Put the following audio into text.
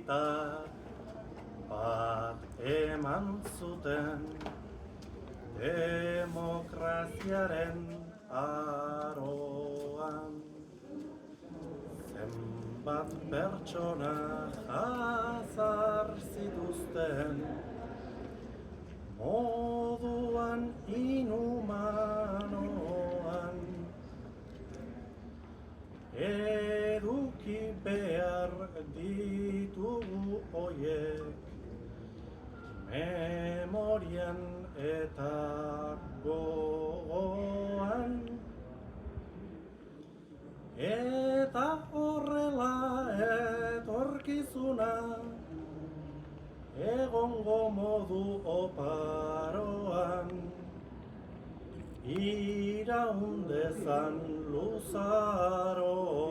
eta bat eman zuten demokraziaren aroan. Zenbat pertsona jazar zituzten moduan inhumanoan. Eduki behar ditugu oiek memorian eta gogoan. Eta horrela etorkizuna egongo modu oparoan. Iraun dezan luzaroan.